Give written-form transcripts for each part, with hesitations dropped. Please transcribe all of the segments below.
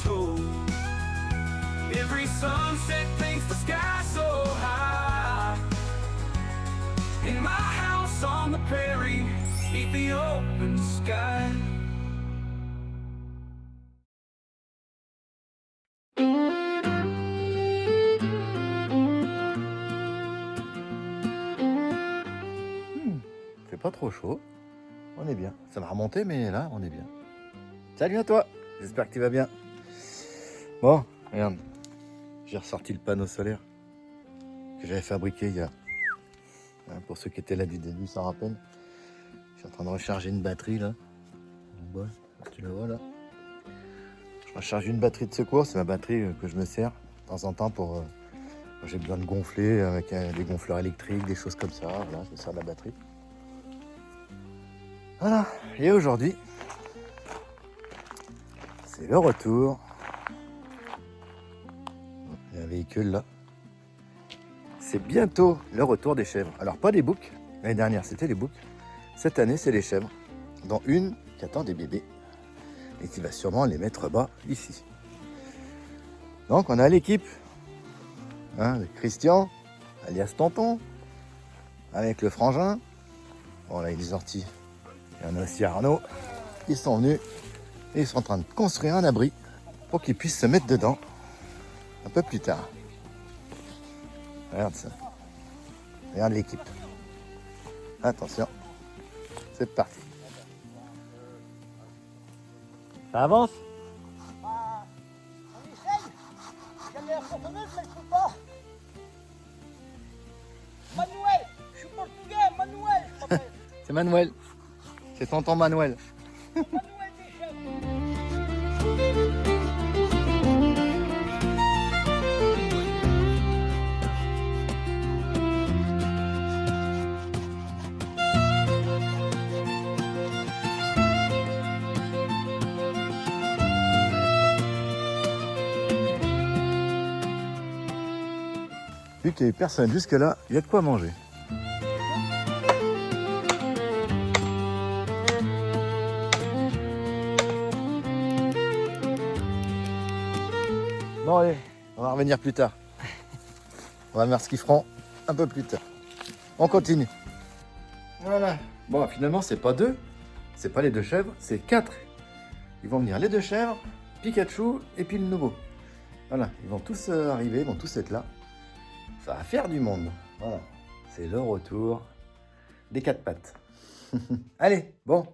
told. Every sunset paints the sky so high. In my house on the prairie, beneath the open sky. C'est pas trop chaud. On est bien. Ça va remonter, mais là, on est bien. Salut à toi. J'espère que tu vas bien. Bon, regarde. J'ai ressorti le panneau solaire que j'avais fabriqué il y a... Pour ceux qui étaient là du début, ça rappelle. Je suis en train de recharger une batterie, là. En bas, tu la vois, là. Je recharge une batterie de secours. C'est ma batterie que je me sers de temps en temps pour... quand j'ai besoin de gonfler avec des gonfleurs électriques, des choses comme ça. Voilà, je me sers de la batterie. Voilà, et aujourd'hui, c'est le retour. Il y a un véhicule là. C'est bientôt le retour des chèvres. Alors pas des boucs, l'année dernière c'était les boucs. Cette année c'est les chèvres, dont une qui attend des bébés et qui va sûrement les mettre bas ici. Donc on a l'équipe, avec Christian, alias Tonton, avec le frangin. Bon là il est sorti. Il y en a aussi Arnaud. Ils sont venus et ils sont en train de construire un abri pour qu'ils puissent se mettre dedans un peu plus tard. Regarde ça. Regarde l'équipe. Attention. C'est parti. Ça avance? On essaye. J'ai l'air courtonneuse, mais je peux pas. Manuel, je suis portugais, Manuel, je m'appelle. C'est Manuel. C'est tonton Manuel. Manuel Michel. Vu qu'il n'y avait personne jusque-là, il y a de quoi manger. Bon allez, on va revenir plus tard. On va voir ce qu'ils feront un peu plus tard. On continue. Voilà. Bon, finalement, c'est pas deux. C'est pas les deux chèvres, c'est quatre. Ils vont venir les deux chèvres, Pikachu et puis le nouveau. Voilà, ils vont tous arriver, ils vont tous être là. Ça va faire du monde. Voilà, c'est le retour des quatre pattes. Allez, bon,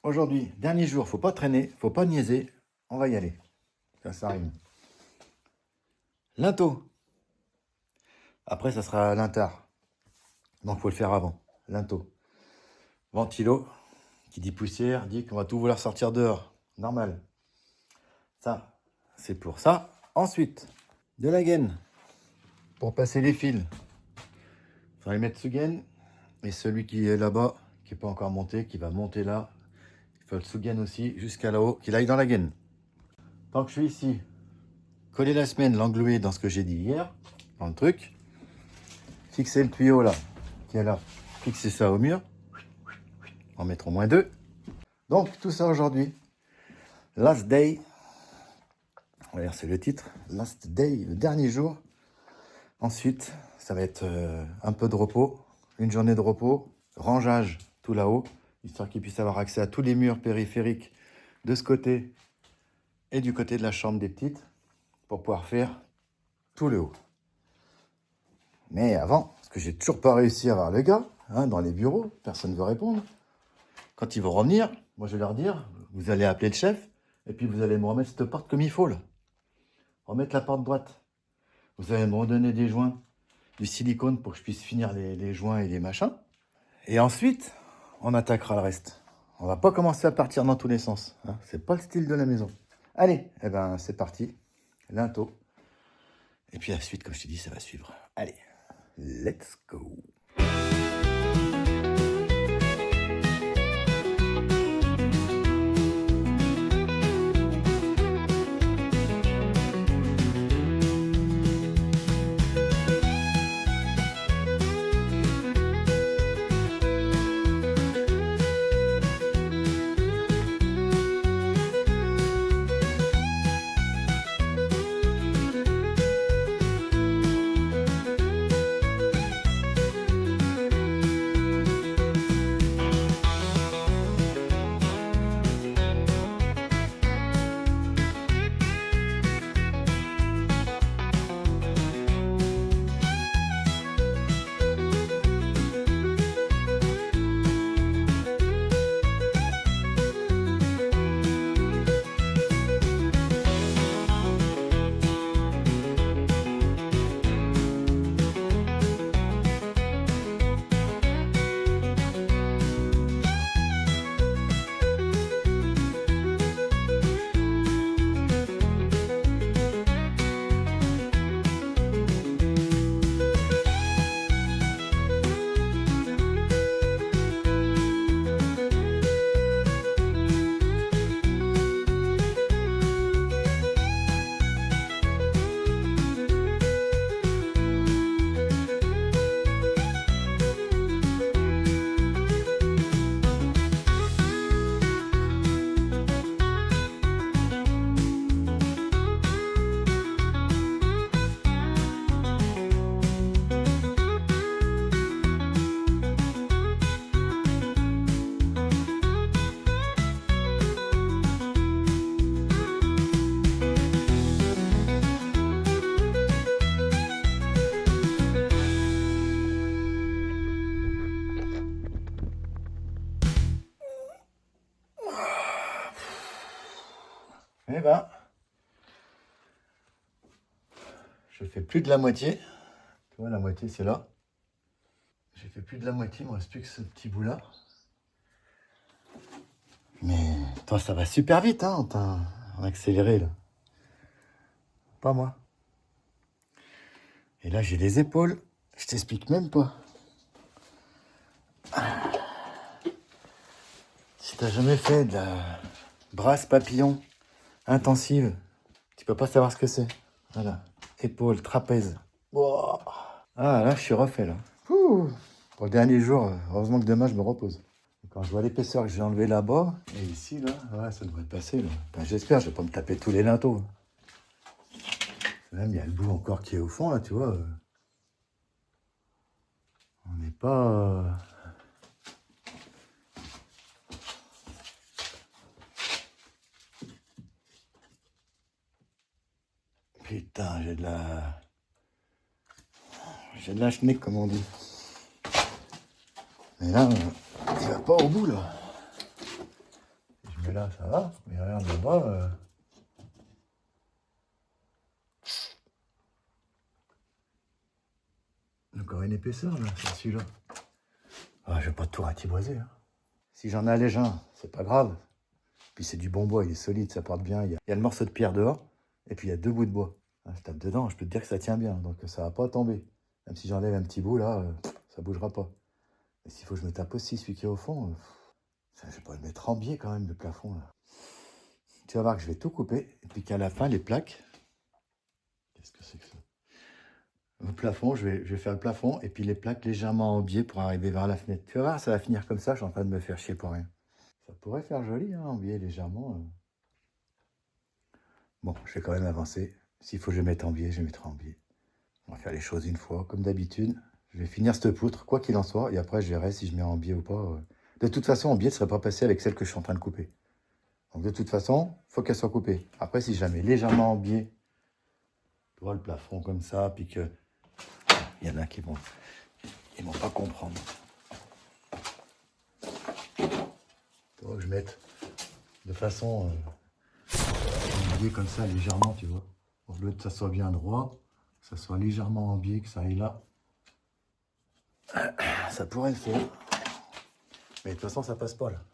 aujourd'hui, dernier jour, faut pas traîner, faut pas niaiser. On va y aller. Ça arrive. Linteau. Après, ça sera l'intard. Donc, il faut le faire avant. Linteau. Ventilo, qui dit poussière, dit qu'on va tout vouloir sortir dehors. Normal. Ça, c'est pour ça. Ensuite, de la gaine. Pour passer les fils. Il faut les mettre sous gaine. Et celui qui est là-bas, qui n'est pas encore monté, qui va monter là, il faut le sous gaine aussi, jusqu'à là-haut, qu'il aille dans la gaine. Tant que je suis ici, coller la semaine, l'engluer dans ce que j'ai dit hier, dans le truc. Fixer le tuyau là, qui est là. Fixer ça au mur. En mettre au moins deux. Donc, tout ça aujourd'hui. Last day. Voilà, c'est le titre. Last day, le dernier jour. Ensuite, ça va être un peu de repos. Une journée de repos. Rangeage tout là-haut. Histoire qu'ils puissent avoir accès à tous les murs périphériques de ce côté et du côté de la chambre des petites. Pour pouvoir faire tout le haut. Mais avant, parce que j'ai toujours pas réussi à avoir le gars, dans les bureaux, personne ne veut répondre. Quand ils vont revenir, moi je vais leur dire, vous allez appeler le chef, et puis vous allez me remettre cette porte comme il faut, là. Remettre la porte droite. Vous allez me redonner des joints, du silicone pour que je puisse finir les joints et les machins. Et ensuite, on attaquera le reste. On va pas commencer à partir dans tous les sens. C'est pas le style de la maison. Allez, eh ben c'est parti. Linteau. Et puis la suite, comme je t'ai dit, ça va suivre. Allez, let's go. Eh ben, je fais plus de la moitié. Tu vois, la moitié, c'est là. J'ai fait plus de la moitié, il me reste plus que ce petit bout-là. Mais toi, ça va super vite, hein, en accéléré, là. Pas moi. Et là, j'ai les épaules. Je t'explique même pas. Si t'as jamais fait de la brasse papillon intensive, tu peux pas savoir ce que c'est. Voilà. Épaules, trapèze. Wow. Ah, là, je suis refait, là. Ouh. Pour le dernier jour, heureusement que demain, je me repose. Quand je vois l'épaisseur que j'ai enlevé là-bas, et ici, là, ouais, ça devrait passer, là. Enfin, j'espère, je vais pas me taper tous les linteaux. Même, il y a le bout encore qui est au fond, là, tu vois. On n'est pas... Putain, j'ai de la... J'ai de la schneck, comme on dit. Mais là, il va pas au bout, là. Si je mets là, ça va. Mais regarde là-bas... Encore une épaisseur, là, c'est celui-là. Ah, je vais pas tout ratiboiser, hein. Si j'en allège un, c'est pas grave. Puis c'est du bon bois, il est solide, ça porte bien. Il y a le morceau de pierre dehors, et puis il y a 2 bouts de bois. Ah, je tape dedans, je peux te dire que ça tient bien, donc ça va pas tomber. Même si j'enlève un petit bout, là, ça bougera pas. Mais s'il faut que je me tape aussi celui qui est au fond, ça, je vais pas le mettre en biais quand même, le plafond, là. Tu vas voir que je vais tout couper, et puis qu'à la fin, les plaques... Qu'est-ce que c'est que ça? Le plafond, je vais faire le plafond, et puis les plaques légèrement en biais pour arriver vers la fenêtre. Tu vas voir, ça va finir comme ça, je suis en train de me faire chier pour rien. Ça pourrait faire joli, hein, en biais légèrement. Bon, je vais quand même avancer. S'il faut que je mette en biais, je mettrai en biais. On va faire les choses une fois, comme d'habitude. Je vais finir cette poutre, quoi qu'il en soit, et après je verrai si je mets en biais ou pas. De toute façon, en biais ne serait pas passé avec celle que je suis en train de couper. Donc de toute façon, il faut qu'elle soit coupée. Après, si je la mets légèrement en biais, tu vois le plafond comme ça, puis que... Il y en a qui vont pas comprendre. Il faudra que je mette de façon en biais comme ça, légèrement, tu vois. Au lieu que ça soit bien droit, que ça soit légèrement en biais, que ça aille là. Ça pourrait le faire. Mais de toute façon, ça passe pas là.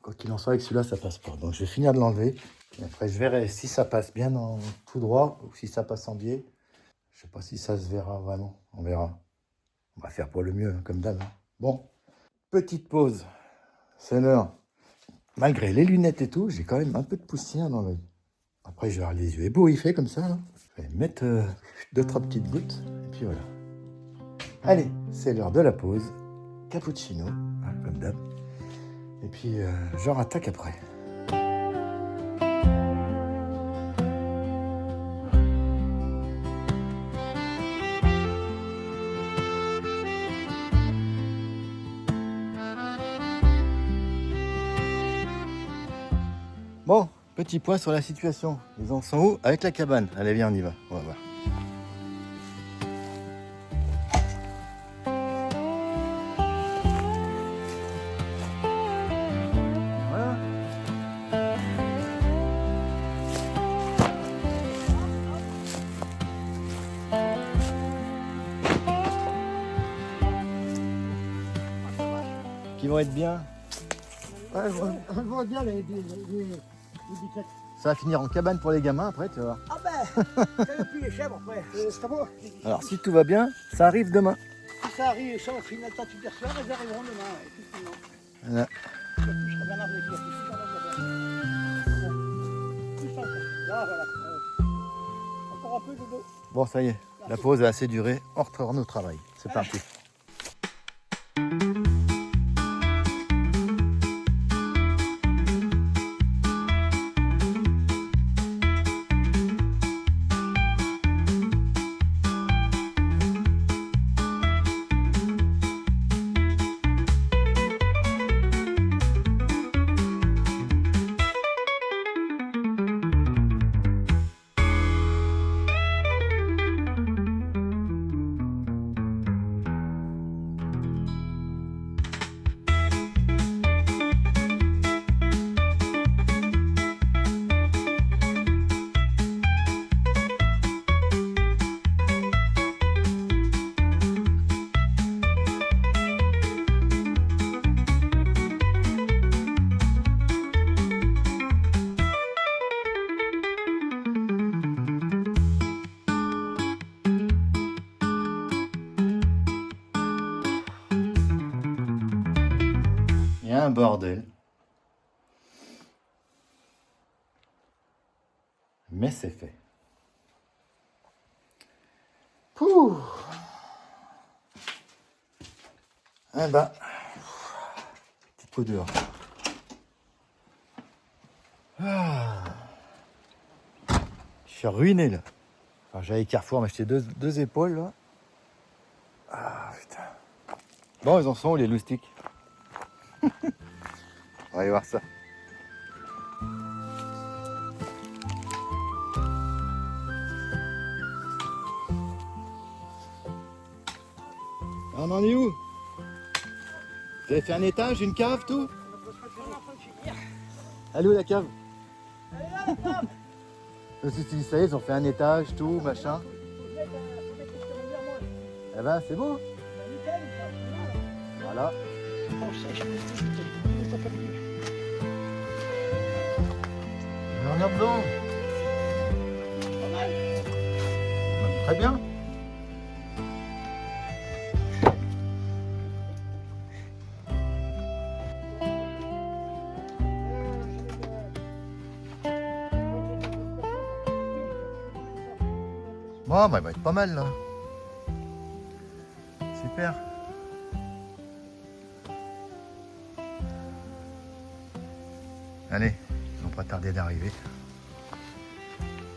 Quoi qu'il en soit, avec celui-là, ça passe pas. Donc je vais finir de l'enlever. Et après, je verrai si ça passe bien en tout droit ou si ça passe en biais. Je sais pas si ça se verra vraiment. On verra. On va faire pour le mieux, hein, comme d'hab. Hein. Bon, petite pause. C'est l'heure. Malgré les lunettes et tout, j'ai quand même un peu de poussière dans l'œil. Après, je vais avoir les yeux ébouriffés comme ça. Là. Je vais mettre 2-3 petites gouttes. Et puis voilà. Allez, c'est l'heure de la pause. Cappuccino, hein, comme d'hab. Et puis, je rattaque après. Bon, petit point sur la situation. Ils en sont où avec la cabane? Allez, viens, on y va. On va voir. Voilà. Qui vont être bien. Ouais, on voit bien les biquettes. Ça va finir en cabane pour les gamins après, tu vas voir. Ah ben, j'avais plus les chèvres après. C'est bon. Alors, si tout va bien, ça arrive demain. Si ça arrive, ça, on finit le temps de faire, elles arriveront demain, effectivement. Voilà. Je serai bien avec les filles, j'en ai plus simple. Là, voilà. Encore un peu de dos. Bon, ça y est, la pause a assez duré. On retourne au travail. C'est parti. un bordel. Mais c'est fait. Pouh. Eh ben, petit coup dehors. Ah. Je suis ruiné là. Enfin, j'allais Carrefour m'acheter deux épaules là. Ah putain. Bon, ils en sont où les loustiques? On va aller voir ça. On en est où? Vous avez fait un étage, une cave, tout? Elle est où la cave? Ça y est, ils ont fait un étage, tout, machin. Eh ben, c'est beau. Voilà. Mais regarde donc. Très bien. Bon, bah, il va être pas mal là. Super. Allez, ils vont pas tarder d'arriver.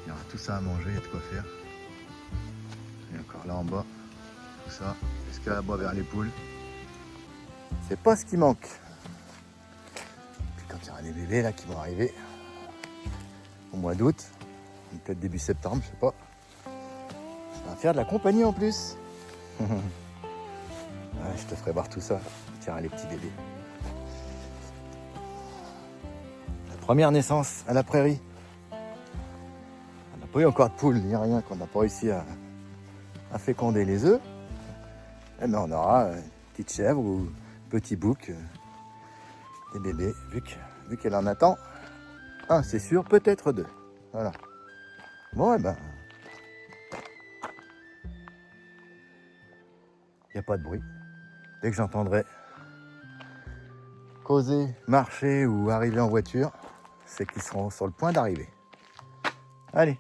Il y aura tout ça à manger, il y a de quoi faire. Et encore là en bas, tout ça, jusqu'à là-bas vers les poules. C'est pas ce qui manque. Puis quand il y aura des bébés là qui vont arriver au mois d'août, peut-être début septembre, je sais pas. Ça va faire de la compagnie en plus. Ouais, je te ferai voir tout ça. Tiens, les petits bébés. La première naissance à la prairie. On n'a pas eu encore de poules, ni rien, qu'on n'a pas réussi à féconder les œufs. Eh bien, on aura une petite chèvre ou petit bouc, des bébés, vu qu'elle en attend un, c'est sûr, peut-être deux. Voilà. Bon, eh ben, il n'y a pas de bruit. Dès que j'entendrai causer, marcher ou arriver en voiture, c'est qu'ils seront sur le point d'arriver. Allez.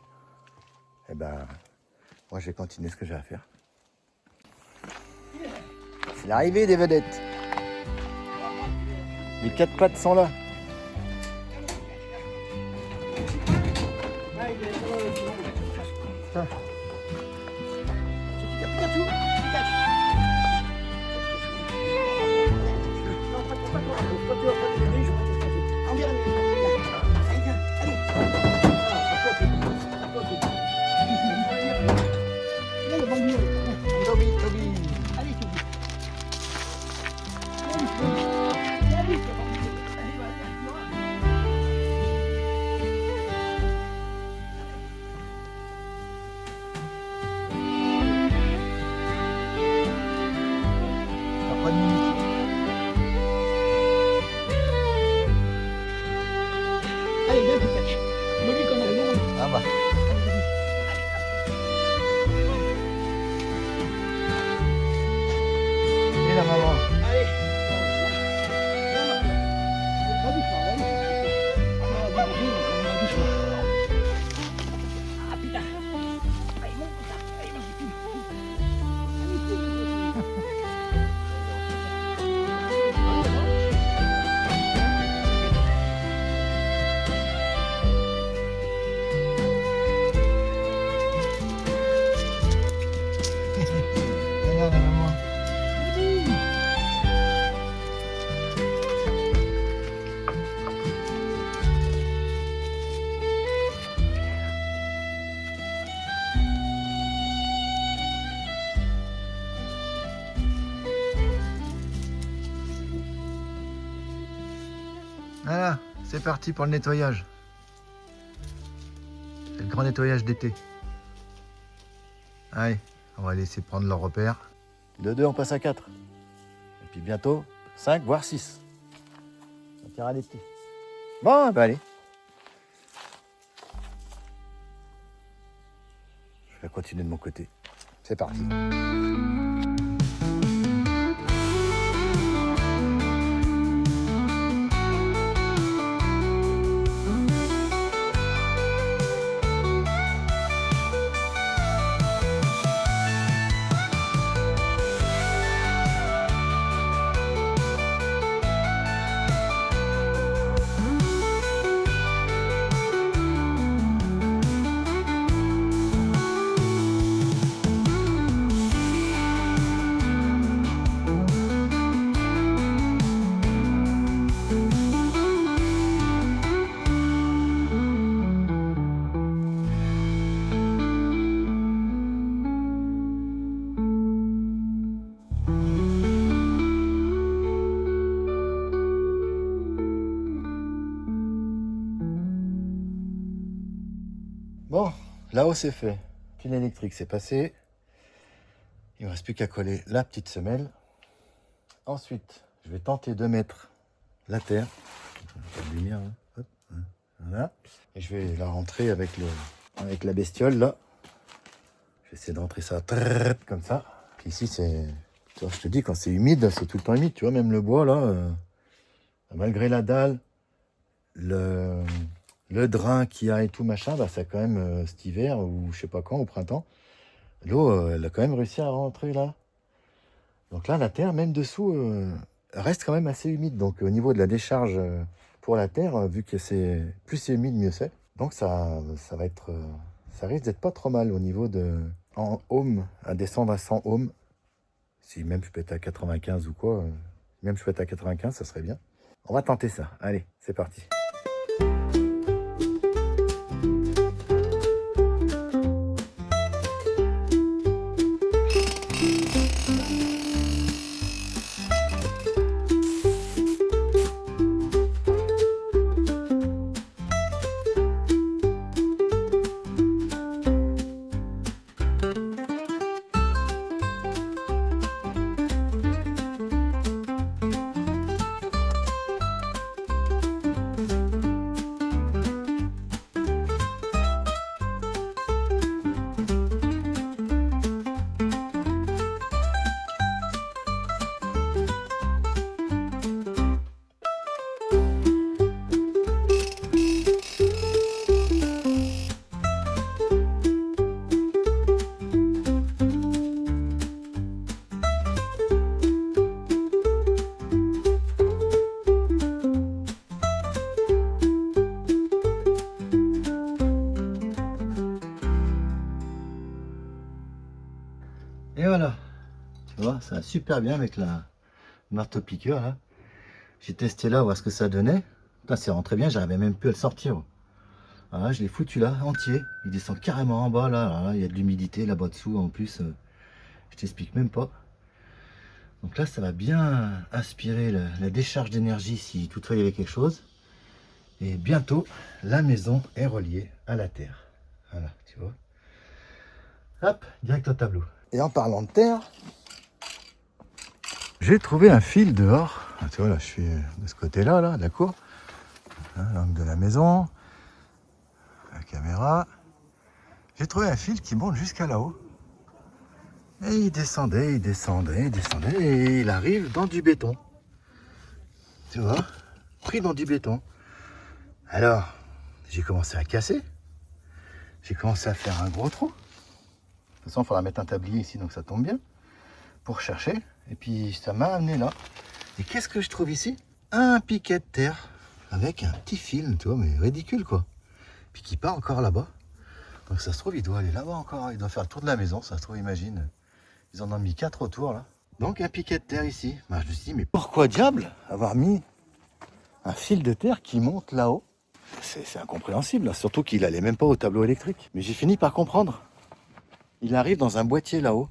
Eh ben, moi je vais continuer ce que j'ai à faire. C'est l'arrivée des vedettes. Les quatre pattes sont là. Voilà, c'est parti pour le nettoyage. C'est le grand nettoyage d'été. Allez, on va laisser prendre leur repère. De 2, on passe à 4. Et puis bientôt, 5, voire 6. Ça tirera les petits. Bon, bah allez. Je vais continuer de mon côté. C'est parti. Bon, là-haut c'est fait. Fil électrique c'est passé. Il ne me reste plus qu'à coller la petite semelle. Ensuite, je vais tenter de mettre la terre. Pas de lumière, hein. Hop, hein, voilà. Et je vais la rentrer avec la bestiole là. Je vais essayer de rentrer ça comme ça. Puis ici c'est... Tu vois, je te dis, quand c'est humide, c'est tout le temps humide. Tu vois, même le bois là, malgré la dalle, le drain qu'il y a et tout machin, bah, ça quand même cet hiver ou je sais pas quand, au printemps, l'eau elle a quand même réussi à rentrer là. Donc là, la terre, même dessous, reste quand même assez humide. Donc au niveau de la décharge pour la terre, vu que c'est plus c'est humide, mieux c'est. Donc ça va être, ça risque d'être pas trop mal au niveau de en ohm, à descendre à 100 ohms. Si même je peux être à 95 ou quoi, même je peux être à 95, ça serait bien. On va tenter ça. Allez, c'est parti. Et voilà, tu vois, ça va super bien avec la marteau-piqueur là. J'ai testé là, voir ce que ça donnait. Putain, c'est rentré bien, j'arrivais même plus à le sortir. Voilà, je l'ai foutu là, entier. Il descend carrément en bas là, il y a de l'humidité là-bas dessous en plus. Je t'explique même pas. Donc là, ça va bien aspirer la décharge d'énergie si toutefois il y avait quelque chose. Et bientôt, la maison est reliée à la terre. Voilà, tu vois. Hop, direct au tableau. Et en parlant de terre, j'ai trouvé un fil dehors. Ah, tu vois, là, je suis de ce côté-là, là, de la cour. Hein, l'angle de la maison. La caméra. J'ai trouvé un fil qui monte jusqu'à là-haut. Et il descendait, il descendait, il descendait. Et il arrive dans du béton. Tu vois, pris dans du béton. Alors, j'ai commencé à casser. J'ai commencé à faire un gros trou. De toute façon, il faudra mettre un tablier ici, donc ça tombe bien. Pour chercher. Et puis, ça m'a amené là. Et qu'est-ce que je trouve ici? Un piquet de terre. Avec un petit fil, tu vois, mais ridicule, quoi. Puis qui part encore là-bas. Donc ça se trouve, il doit aller là-bas encore. Il doit faire le tour de la maison, ça se trouve, imagine. Ils en ont mis 4 autour, là. Donc, un piquet de terre ici. Bah, je me suis dit, mais pourquoi diable avoir mis un fil de terre qui monte là-haut? C'est incompréhensible, là. Surtout qu'il allait même pas au tableau électrique. Mais j'ai fini par comprendre. Il arrive dans un boîtier là-haut.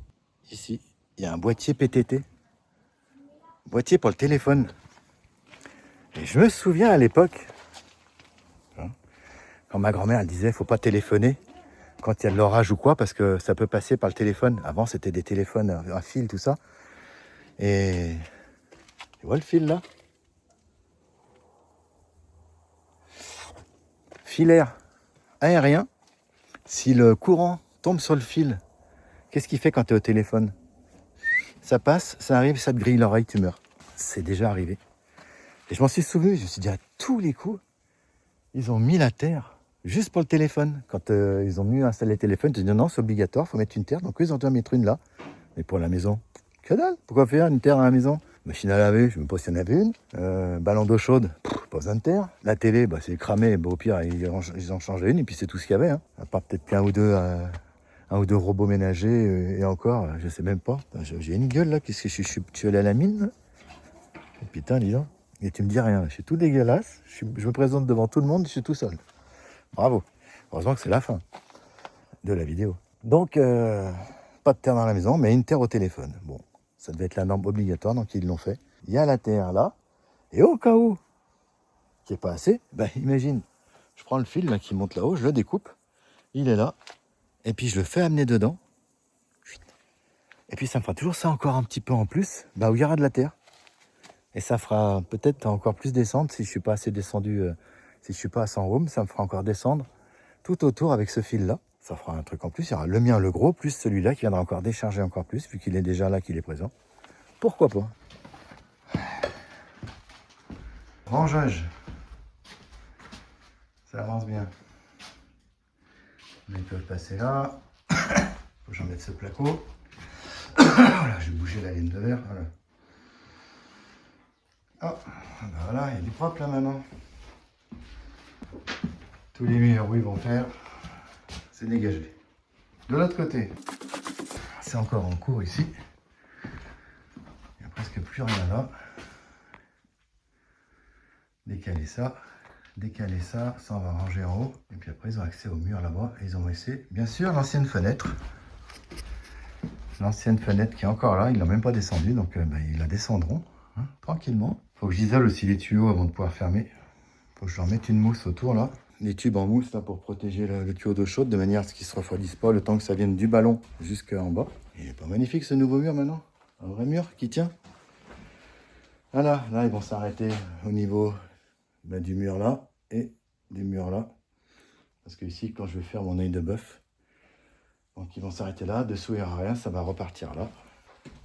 Ici, il y a un boîtier PTT. Boîtier pour le téléphone. Et je me souviens à l'époque, hein, quand ma grand-mère elle disait, faut pas téléphoner quand il y a de l'orage ou quoi, parce que ça peut passer par le téléphone. Avant, c'était des téléphones à fil, tout ça. Et tu vois le fil là? Filaire aérien. Si le courant tombe sur le fil, qu'est-ce qu'il fait quand tu es au téléphone? Ça passe, ça arrive, ça te grille l'oreille, tu meurs. C'est déjà arrivé. Et je m'en suis souvenu, je me suis dit, à tous les coups, ils ont mis la terre juste pour le téléphone. Quand ils ont venu installer le téléphone, ils ont dit non, c'est obligatoire, il faut mettre une terre. Donc eux, ils ont dû en mettre une là. Mais pour la maison, que dalle, pourquoi faire une terre à la maison? Machine à laver, je ne sais même pas s'il y en avait une. Ballon d'eau chaude, pas besoin de terre. La télé, bah, c'est cramé, bah, au pire, ils en changeaient une et puis c'est tout ce qu'il y avait. Hein. À part peut-être qu'un ou deux robots ménagers et encore, je sais même pas. J'ai une gueule là, qu'est-ce que je suis allé à la mine là. Oh, putain, dis donc. Et tu me dis rien, je suis tout dégueulasse, je me présente devant tout le monde, je suis tout seul. Bravo. Heureusement que c'est la fin de la vidéo. Donc, pas de terre dans la maison, mais une terre au téléphone. Bon, ça devait être la norme obligatoire, donc ils l'ont fait. Il y a la terre là, et au cas où, qui n'est pas assez, ben imagine, je prends le fil là, qui monte là-haut, je le découpe, il est là. Et puis je le fais amener dedans. Et puis ça me fera toujours ça encore un petit peu en plus, où il y aura de la terre. Et ça fera peut-être encore plus descendre si je suis pas assez descendu, si je suis pas à 100 ohms, ça me fera encore descendre tout autour avec ce fil-là. Ça fera un truc en plus, il y aura le mien, le gros, plus celui-là qui viendra encore décharger encore plus, vu qu'il est déjà là, qu'il est présent. Pourquoi pas? Rangeage. Ça avance bien. Ils peuvent passer là. Faut que j'enlève ce placo. Voilà, je vais bouger la laine de verre. Voilà. Oh, voilà, il y a du propre là maintenant. Tous les murs où ils vont faire, c'est dégagé. De l'autre côté, c'est encore en cours ici. Il n'y a presque plus rien là. Décaler ça, ça on va ranger en haut. Et puis après ils ont accès au mur là-bas et ils ont laissé, bien sûr, l'ancienne fenêtre. L'ancienne fenêtre qui est encore là, ils l'ont même pas descendue, donc ils la descendront hein, tranquillement. Faut que j'isole aussi les tuyaux avant de pouvoir fermer. Faut que je leur mette une mousse autour là. Les tubes en mousse là pour protéger le tuyau d'eau chaude de manière à ce qu'il ne se refroidisse pas le temps que ça vienne du ballon jusqu'en bas. Il est pas magnifique ce nouveau mur maintenant? Un vrai mur qui tient. Voilà, là ils vont s'arrêter au niveau du mur là et du mur là. Parce que ici quand je vais faire mon œil de bœuf, donc ils vont s'arrêter là, dessous il n'y aura rien, ça va repartir là.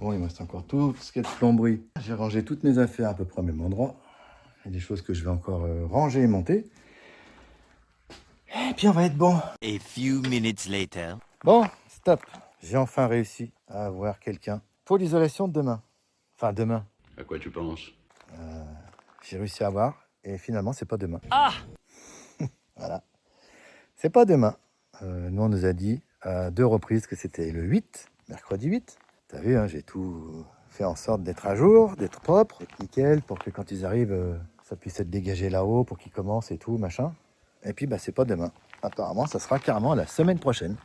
Bon, il me reste encore tout ce qui est de plomberie. J'ai rangé toutes mes affaires à peu près au même endroit. Il y a des choses que je vais encore ranger et monter. Et puis on va être bon. A few minutes later. Bon, stop. J'ai enfin réussi à avoir quelqu'un pour l'isolation de demain. Enfin, demain. À quoi tu penses? J'ai réussi à avoir et finalement, c'est pas demain. Ah! Voilà. C'est pas demain. Nous, on nous a dit à 2 reprises que c'était le 8, mercredi 8. T'as vu, hein, j'ai tout fait en sorte d'être à jour, d'être propre, d'être nickel, pour que quand ils arrivent, ça puisse être dégagé là-haut, pour qu'ils commencent et tout, machin. Et puis, c'est pas demain. Apparemment, ça sera carrément la semaine prochaine.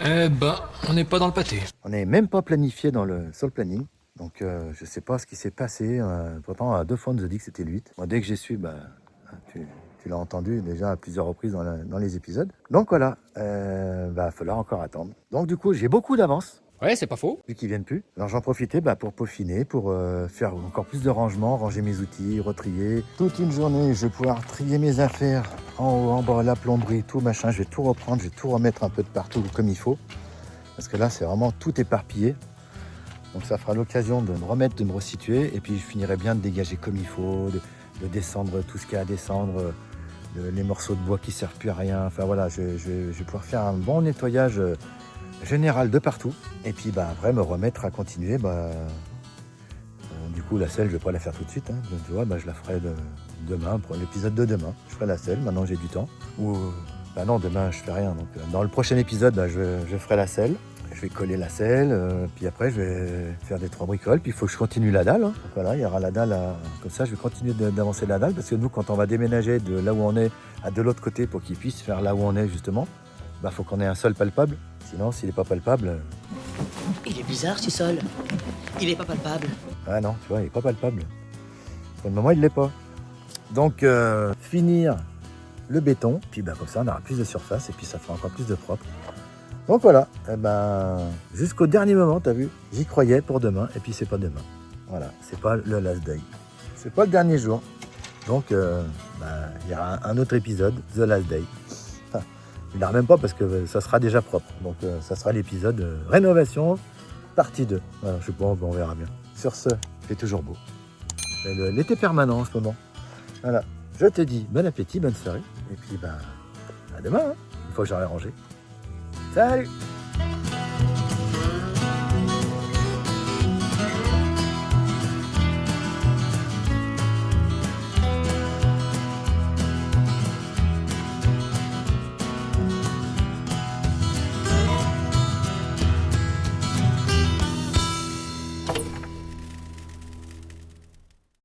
Eh ben, on n'est pas dans le pâté. On n'est même pas planifié sur le planning. Donc, je sais pas ce qui s'est passé. Pourtant, à 2 fois, on nous a dit que c'était le 8. Moi, dès que j'ai su, tu l'as entendu déjà à plusieurs reprises dans les épisodes. Donc, voilà. Va falloir encore attendre. Donc, du coup, j'ai beaucoup d'avance. Ouais, c'est pas faux. Vu qu'ils viennent plus. Alors j'en profitais pour peaufiner, pour faire encore plus de rangement, ranger mes outils, retrier. Toute une journée, je vais pouvoir trier mes affaires en haut, en bas, la plomberie, tout machin. Je vais tout reprendre, je vais tout remettre un peu de partout comme il faut. Parce que là, c'est vraiment tout éparpillé. Donc ça fera l'occasion de me remettre, de me resituer. Et puis je finirai bien de dégager comme il faut, de descendre tout ce qu'il y a à descendre, les morceaux de bois qui ne servent plus à rien. Enfin voilà, je vais pouvoir faire un bon nettoyage général de partout. Et puis après me remettre à continuer. Du coup, la selle, je vais pas la faire tout de suite. Hein. Tu vois, je la ferai demain, pour l'épisode de demain. Je ferai la selle, maintenant j'ai du temps. Ou non, demain je fais rien. Donc dans le prochain épisode, je ferai la selle. Je vais coller la selle, puis après je vais faire des 3 bricoles, puis il faut que je continue la dalle. Hein. Donc voilà, il y aura la dalle, comme ça je vais continuer d'avancer la dalle, parce que nous quand on va déménager de là où on est à de l'autre côté pour qu'ils puissent faire là où on est justement, faut qu'on ait un sol palpable, sinon s'il n'est pas palpable... Il est bizarre ce sol, il est pas palpable. Ah non, tu vois, il n'est pas palpable. Pour le moment il ne l'est pas. Donc finir le béton, puis comme ça on aura plus de surface et puis ça fera encore plus de propre. Donc voilà, jusqu'au dernier moment, t'as vu, j'y croyais pour demain, et puis c'est pas demain. Voilà, c'est pas le last day. C'est pas le dernier jour. Donc, il y aura un autre épisode, The Last Day. Enfin, il n'y en aura même pas parce que ça sera déjà propre. Donc, ça sera l'épisode rénovation, partie 2. Voilà, je sais pas, on verra bien. Sur ce, c'est toujours beau. L'été permanent en ce moment. Voilà, je te dis bon appétit, bonne soirée, et puis à demain, une fois que j'aurai rangé. Salut!